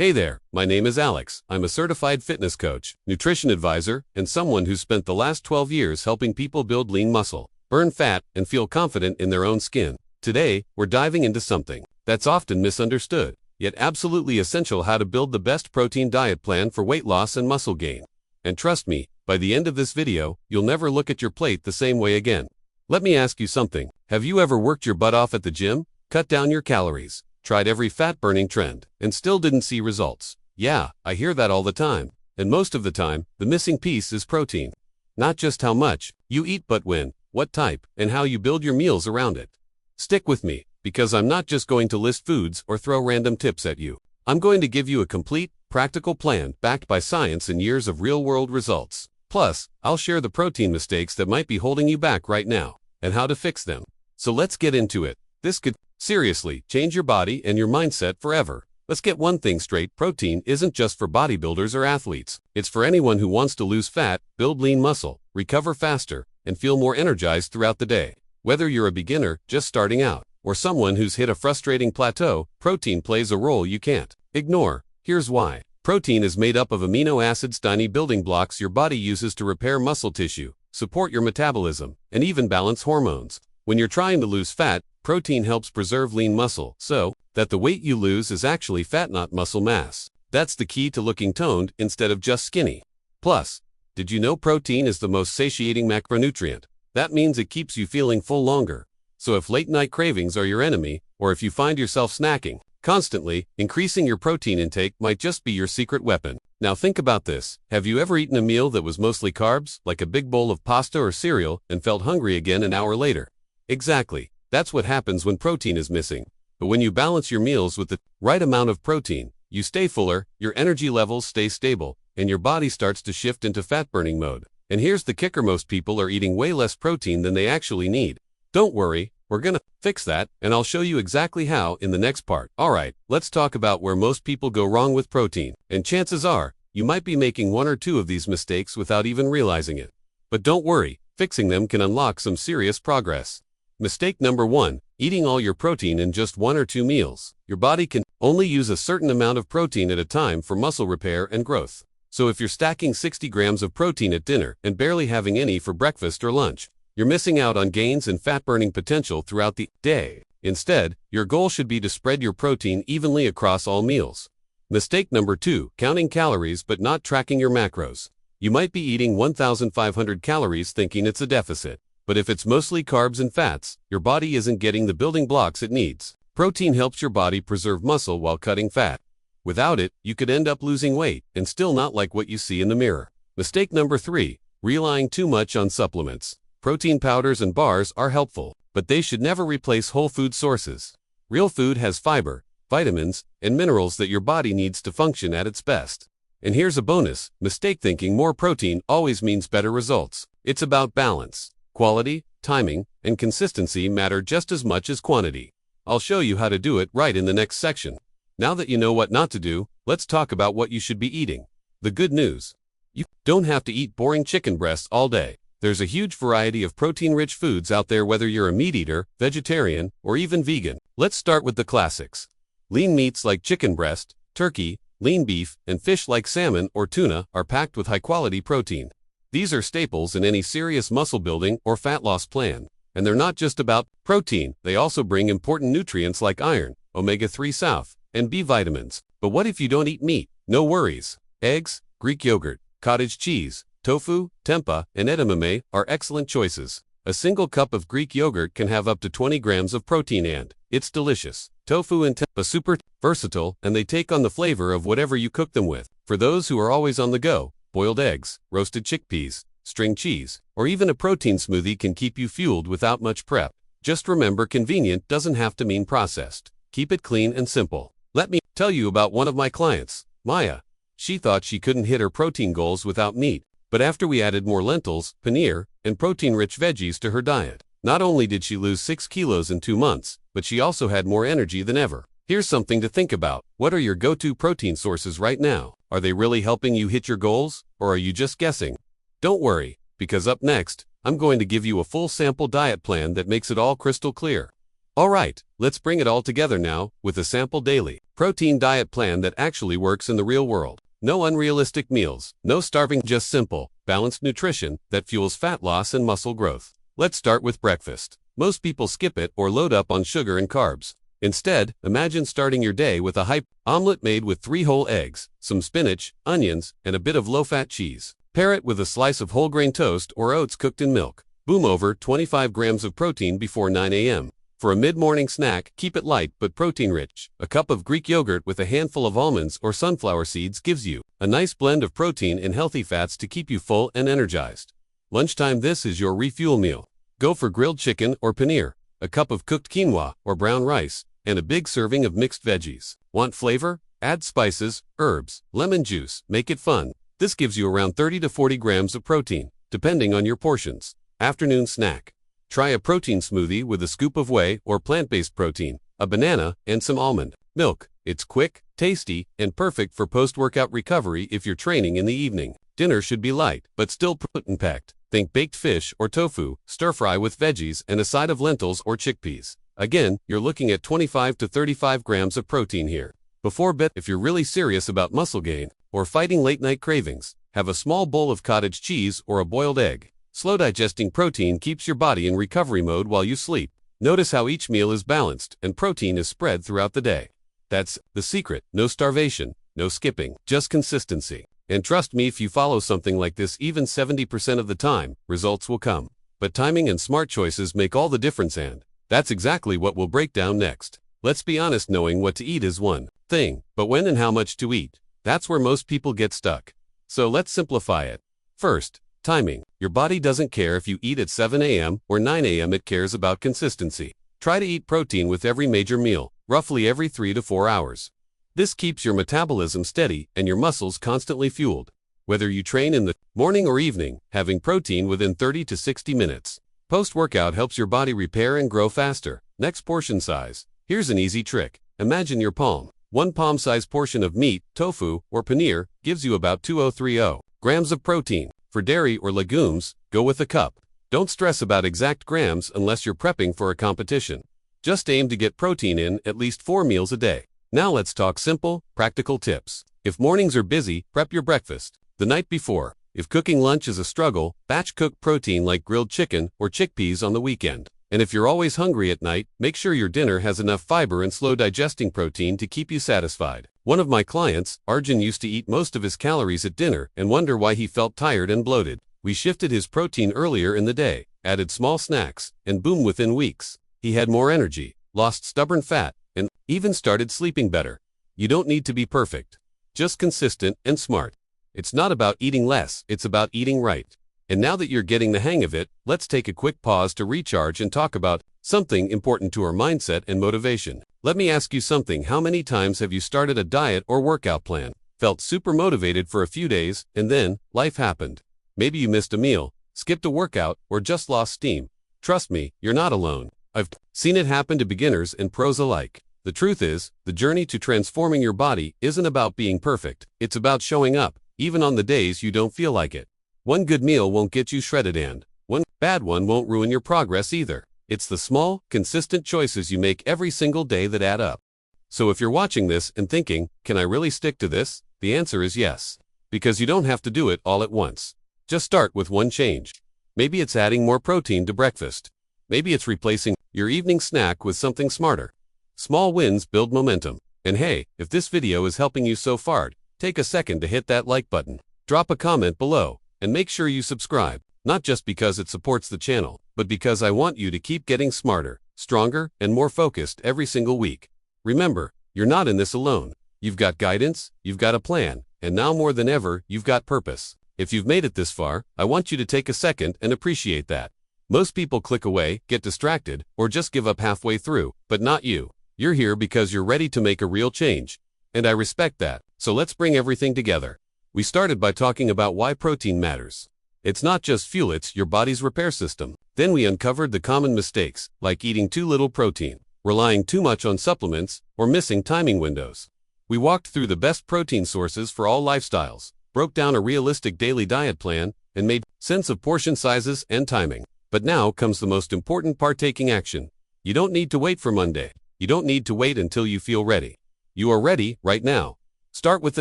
Hey there, my name is Alex. I'm a certified fitness coach, nutrition advisor, and someone who's spent the last 12 years helping people build lean muscle, burn fat, and feel confident in their own skin. Today, we're diving into something that's often misunderstood, yet absolutely essential: how to build the best protein diet plan for weight loss and muscle gain. And trust me, by the end of this video, you'll never look at your plate the same way again. Let me ask you something. Have you ever worked your butt off at the gym, cut down your calories, tried every fat-burning trend, and still didn't see results? Yeah, I hear that all the time. And most of the time, the missing piece is protein. Not just how much you eat, but when, what type, and how you build your meals around it. Stick with me, because I'm not just going to list foods or throw random tips at you. I'm going to give you a complete, practical plan backed by science and years of real-world results. Plus, I'll share the protein mistakes that might be holding you back right now, and how to fix them. So let's get into it. This could seriously change your body and your mindset forever. Let's get one thing straight: protein isn't just for bodybuilders or athletes. It's for anyone who wants to lose fat, build lean muscle, recover faster, and feel more energized throughout the day. Whether you're a beginner just starting out, or someone who's hit a frustrating plateau, protein plays a role you can't ignore. Here's why. Protein is made up of amino acids, tiny building blocks your body uses to repair muscle tissue, support your metabolism, and even balance hormones. When you're trying to lose fat, protein helps preserve lean muscle, so that the weight you lose is actually fat, not muscle mass. That's the key to looking toned instead of just skinny. Plus, did you know protein is the most satiating macronutrient? That means it keeps you feeling full longer. So if late-night cravings are your enemy, or if you find yourself snacking constantly, increasing your protein intake might just be your secret weapon. Now think about this. Have you ever eaten a meal that was mostly carbs, like a big bowl of pasta or cereal, and felt hungry again an hour later? Exactly. That's what happens when protein is missing. But when you balance your meals with the right amount of protein, you stay fuller, your energy levels stay stable, and your body starts to shift into fat-burning mode. And here's the kicker: most people are eating way less protein than they actually need. Don't worry, we're gonna fix that, and I'll show you exactly how in the next part. Alright, let's talk about where most people go wrong with protein. And chances are, you might be making one or two of these mistakes without even realizing it. But don't worry, fixing them can unlock some serious progress. Mistake number 1. Eating all your protein in just 1 or 2 meals. Your body can only use a certain amount of protein at a time for muscle repair and growth. So if you're stacking 60 grams of protein at dinner and barely having any for breakfast or lunch, you're missing out on gains and fat-burning potential throughout the day. Instead, your goal should be to spread your protein evenly across all meals. Mistake number 2. Counting calories but not tracking your macros. You might be eating 1,500 calories thinking it's a deficit. But if it's mostly carbs and fats, your body isn't getting the building blocks it needs. Protein helps your body preserve muscle while cutting fat. Without it, you could end up losing weight and still not like what you see in the mirror. Mistake number 3. Relying too much on supplements. Protein powders and bars are helpful, but they should never replace whole food sources. Real food has fiber, vitamins, and minerals that your body needs to function at its best. And here's a bonus mistake: thinking more protein always means better results. It's about balance. Quality, timing, and consistency matter just as much as quantity. I'll show you how to do it right in the next section. Now that you know what not to do, let's talk about what you should be eating. The good news: you don't have to eat boring chicken breasts all day. There's a huge variety of protein-rich foods out there, whether you're a meat eater, vegetarian, or even vegan. Let's start with the classics. Lean meats like chicken breast, turkey, lean beef, and fish like salmon or tuna are packed with high-quality protein. These are staples in any serious muscle building or fat loss plan. And they're not just about protein, they also bring important nutrients like iron, omega-3 south, and B vitamins. But what if you don't eat meat? No worries. Eggs, Greek yogurt, cottage cheese, tofu, tempeh, and edamame are excellent choices. A single cup of Greek yogurt can have up to 20 grams of protein, and it's delicious. Tofu and tempeh are super versatile, and they take on the flavor of whatever you cook them with. For those who are always on the go, boiled eggs, roasted chickpeas, string cheese, or even a protein smoothie can keep you fueled without much prep. Just remember, convenient doesn't have to mean processed. Keep it clean and simple. Let me tell you about one of my clients, Maya. She thought she couldn't hit her protein goals without meat. But after we added more lentils, paneer, and protein-rich veggies to her diet, not only did she lose 6 kilos in 2 months, but she also had more energy than ever. Here's something to think about. What are your go-to protein sources right now? Are they really helping you hit your goals, or are you just guessing? Don't worry, because up next, I'm going to give you a full sample diet plan that makes it all crystal clear. Alright, let's bring it all together now, with a sample daily protein diet plan that actually works in the real world. No unrealistic meals, no starving, just simple, balanced nutrition that fuels fat loss and muscle growth. Let's start with breakfast. Most people skip it or load up on sugar and carbs. Instead, imagine starting your day with a hype omelet made with 3 whole eggs, some spinach, onions, and a bit of low-fat cheese. Pair it with a slice of whole grain toast or oats cooked in milk. Boom, over 25 grams of protein before 9 a.m. For a mid-morning snack, keep it light but protein-rich. A cup of Greek yogurt with a handful of almonds or sunflower seeds gives you a nice blend of protein and healthy fats to keep you full and energized. Lunchtime, this is your refuel meal. Go for grilled chicken or paneer, a cup of cooked quinoa or brown rice, and a big serving of mixed veggies. Want flavor? Add spices, herbs, lemon juice, make it fun. This gives you around 30 to 40 grams of protein, depending on your portions. Afternoon snack. Try a protein smoothie with a scoop of whey or plant-based protein, a banana, and some almond milk. It's quick, tasty, and perfect for post-workout recovery if you're training in the evening. Dinner should be light, but still protein-packed. Think baked fish or tofu, stir-fry with veggies, and a side of lentils or chickpeas. Again, you're looking at 25 to 35 grams of protein here. Before bed, if you're really serious about muscle gain or fighting late-night cravings, have a small bowl of cottage cheese or a boiled egg. Slow-digesting protein keeps your body in recovery mode while you sleep. Notice how each meal is balanced and protein is spread throughout the day. That's the secret. No starvation, no skipping, just consistency. And trust me, if you follow something like this even 70% of the time, results will come. But timing and smart choices make all the difference, and that's exactly what we'll break down next. Let's be honest, knowing what to eat is one thing, but when and how much to eat, that's where most people get stuck. So let's simplify it. First, timing. Your body doesn't care if you eat at 7 a.m. or 9 a.m. It cares about consistency. Try to eat protein with every major meal, roughly every 3 to 4 hours. This keeps your metabolism steady and your muscles constantly fueled. Whether you train in the morning or evening, having protein within 30 to 60 minutes. Post-workout helps your body repair and grow faster. Next, portion size. Here's an easy trick. Imagine your palm. One palm-sized portion of meat, tofu, or paneer gives you about 2030 grams of protein. For dairy or legumes, go with a cup. Don't stress about exact grams unless you're prepping for a competition. Just aim to get protein in at least 4 meals a day. Now let's talk simple, practical tips. If mornings are busy, prep your breakfast the night before. If cooking lunch is a struggle, batch cook protein like grilled chicken or chickpeas on the weekend. And if you're always hungry at night, make sure your dinner has enough fiber and slow-digesting protein to keep you satisfied. One of my clients, Arjun, used to eat most of his calories at dinner and wonder why he felt tired and bloated. We shifted his protein earlier in the day, added small snacks, and boom, within weeks, he had more energy, lost stubborn fat, and even started sleeping better. You don't need to be perfect, just consistent and smart. It's not about eating less, it's about eating right. And now that you're getting the hang of it, let's take a quick pause to recharge and talk about something important to our mindset and motivation. Let me ask you something. How many times have you started a diet or workout plan, felt super motivated for a few days, and then life happened? Maybe you missed a meal, skipped a workout, or just lost steam. Trust me, you're not alone. I've seen it happen to beginners and pros alike. The truth is, the journey to transforming your body isn't about being perfect. It's about showing up, even on the days you don't feel like it. One good meal won't get you shredded, and one bad one won't ruin your progress either. It's the small, consistent choices you make every single day that add up. So if you're watching this and thinking, can I really stick to this? The answer is yes. Because you don't have to do it all at once. Just start with one change. Maybe it's adding more protein to breakfast. Maybe it's replacing your evening snack with something smarter. Small wins build momentum. And hey, if this video is helping you so far, take a second to hit that like button. Drop a comment below, and make sure you subscribe. Not just because it supports the channel, but because I want you to keep getting smarter, stronger, and more focused every single week. Remember, you're not in this alone. You've got guidance, you've got a plan, and now more than ever, you've got purpose. If you've made it this far, I want you to take a second and appreciate that. Most people click away, get distracted, or just give up halfway through, but not you. You're here because you're ready to make a real change. And I respect that. So let's bring everything together. We started by talking about why protein matters. It's not just fuel, it's your body's repair system. Then we uncovered the common mistakes, like eating too little protein, relying too much on supplements, or missing timing windows. We walked through the best protein sources for all lifestyles, broke down a realistic daily diet plan, and made sense of portion sizes and timing. But now comes the most important part: taking action. You don't need to wait for Monday. You don't need to wait until you feel ready. You are ready right now. Start with the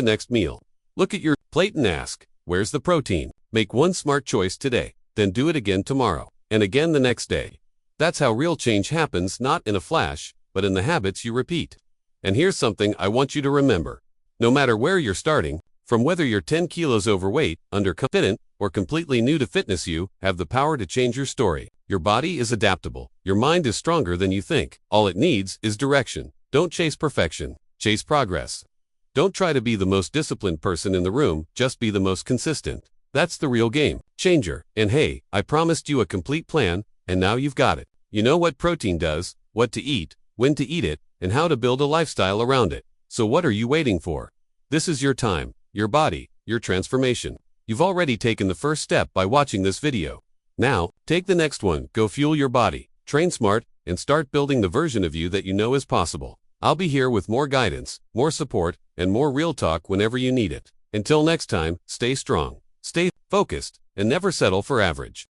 next meal. Look at your plate and ask, where's the protein? Make one smart choice today, then do it again tomorrow, and again the next day. That's how real change happens, not in a flash, but in the habits you repeat. And here's something I want you to remember. No matter where you're starting, from whether you're 10 kilos overweight, underconfident, or completely new to fitness, you have the power to change your story. Your body is adaptable. Your mind is stronger than you think. All it needs is direction. Don't chase perfection. Chase progress. Don't try to be the most disciplined person in the room, just be the most consistent. That's the real game changer. And hey, I promised you a complete plan, and now you've got it. You know what protein does, what to eat, when to eat it, and how to build a lifestyle around it. So what are you waiting for? This is your time, your body, your transformation. You've already taken the first step by watching this video. Now, take the next one, go fuel your body, train smart, and start building the version of you that you know is possible. I'll be here with more guidance, more support, and more real talk whenever you need it. Until next time, stay strong, stay focused, and never settle for average.